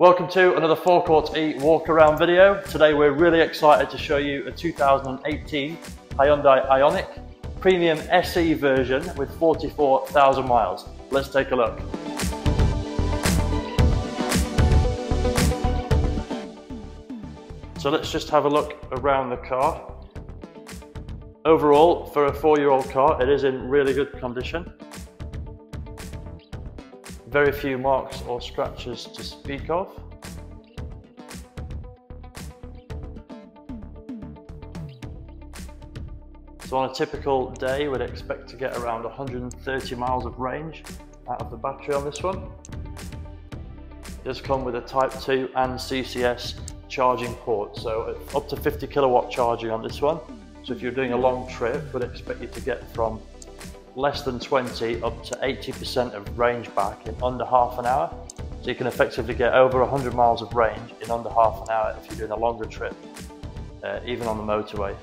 Welcome to another Forecourt E walk around video. Today we're really excited to show you a 2018 Hyundai Ionic Premium SE version with 44,000 miles. Let's take a look. So let's just have a look around the car. Overall, for a 4-year-old car, it is in really good condition. Very few marks or scratches to speak of. So on a typical day, we'd expect to get around 130 miles of range out of the battery on this one. It does come with a Type 2 and CCS charging port, so up to 50 kilowatt charging on this one. So if you're doing a long trip, we'd expect you to get from less than 20 up to 80% of range back in under half an hour. So you can effectively get over 100 miles of range in under half an hour if you're doing a longer trip, even on the motorway.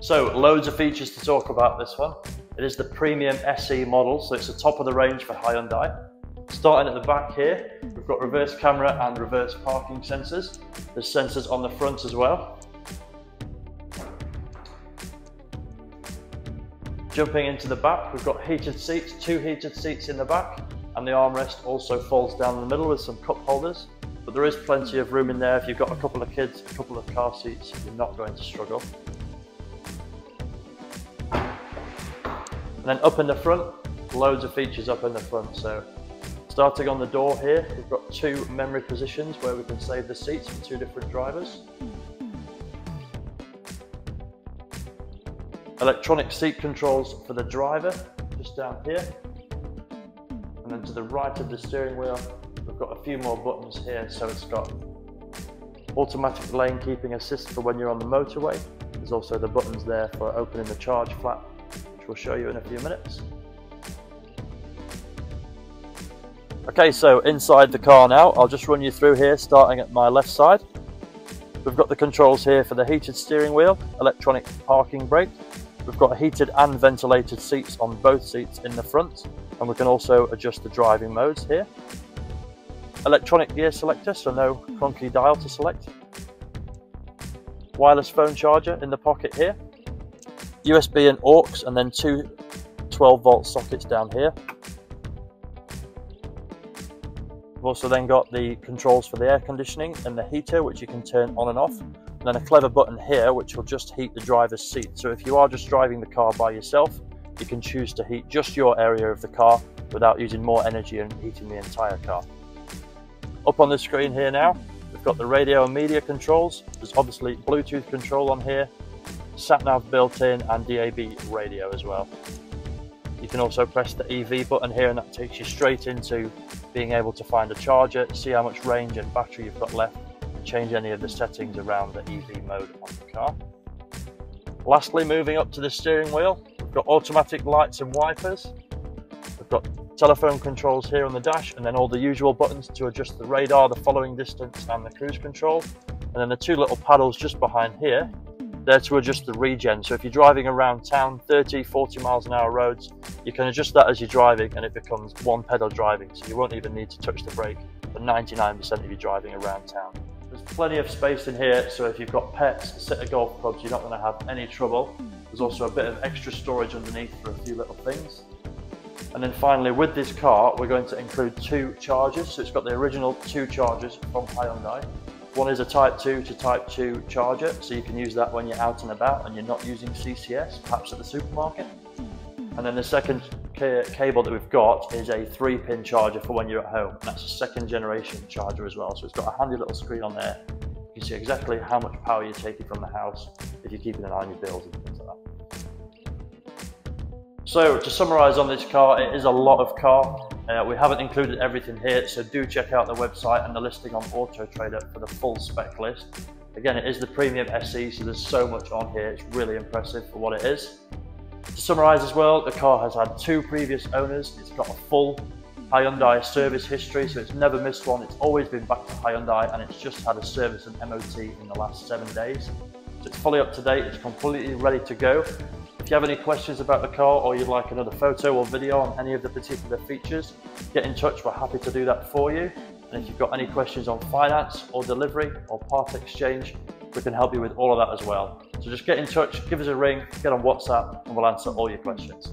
So loads of features to talk about this one. It is the Premium SE model, so it's the top of the range for Hyundai. Starting at the back here, we've got reverse camera and reverse parking sensors. There's sensors on the front as well. Jumping into the back, we've got heated seats, 2 heated seats in the back, and the armrest also folds down the middle with some cup holders. But there is plenty of room in there. If you've got a couple of kids, a couple of car seats, you're not going to struggle. And then up in the front, loads of features up in the front. So starting on the door here, we've got 2 memory positions where we can save the seats for 2 different drivers. Electronic seat controls for the driver, just down here. And then to the right of the steering wheel, we've got a few more buttons here. So it's got automatic lane keeping assist for when you're on the motorway. There's also the buttons there for opening the charge flap, which we'll show you in a few minutes. Okay, so inside the car now, I'll just run you through here, starting at my left side. We've got the controls here for the heated steering wheel, electronic parking brake. We've got heated and ventilated seats on both seats in the front, and we can also adjust the driving modes here. Electronic gear selector, so no clunky dial to select. Wireless phone charger in the pocket here. USB and aux, and then 2 12-volt sockets down here. We've also then got the controls for the air conditioning and the heater, which you can turn on and off. And then a clever button here, which will just heat the driver's seat. So if you are just driving the car by yourself, you can choose to heat just your area of the car without using more energy and heating the entire car. Up on the screen here now, we've got the radio and media controls. There's obviously Bluetooth control on here, sat-nav built in, and DAB radio as well. You can also press the EV button here, and that takes you straight into being able to find a charger, see how much range and battery you've got left, and change any of the settings around the EV mode on the car. Lastly, moving up to the steering wheel, we've got automatic lights and wipers. We've got telephone controls here on the dash, and then all the usual buttons to adjust the radar, the following distance, and the cruise control. And then the 2 little paddles just behind here, there to adjust the regen. So if you're driving around town, 30, 40 miles an hour roads, you can adjust that as you're driving, and it becomes 1 pedal driving. So you won't even need to touch the brake for 99% of you driving around town. There's plenty of space in here, so if you've got pets, sit at golf clubs, you're not going to have any trouble. There's also a bit of extra storage underneath for a few little things. And then finally, with this car, we're going to include 2 chargers. So it's got the original 2 chargers from Hyundai. One is a Type 2 to Type 2 charger, so you can use that when you're out and about and you're not using CCS, perhaps at the supermarket. And then the second cable that we've got is a 3-pin charger for when you're at home. And that's a 2nd generation charger as well. So it's got a handy little screen on there. You can see exactly how much power you're taking from the house if you're keeping an eye on your bills and things like that. So to summarise on this car, it is a lot of car. We haven't included everything here, so do check out the website and the listing on Auto Trader for the full spec list. Again, it is the Premium SE, so there's so much on here. It's really impressive for what it is. To summarise as well, the car has had 2 previous owners. It's got a full Hyundai service history, so it's never missed one. It's always been back to Hyundai, and it's just had a service and MOT in the last 7 days. So it's fully up to date, it's completely ready to go. If you have any questions about the car or you'd like another photo or video on any of the particular features, get in touch, we're happy to do that for you. And if you've got any questions on finance or delivery or part exchange, we can help you with all of that as well. So just get in touch, give us a ring, get on WhatsApp, and we'll answer all your questions.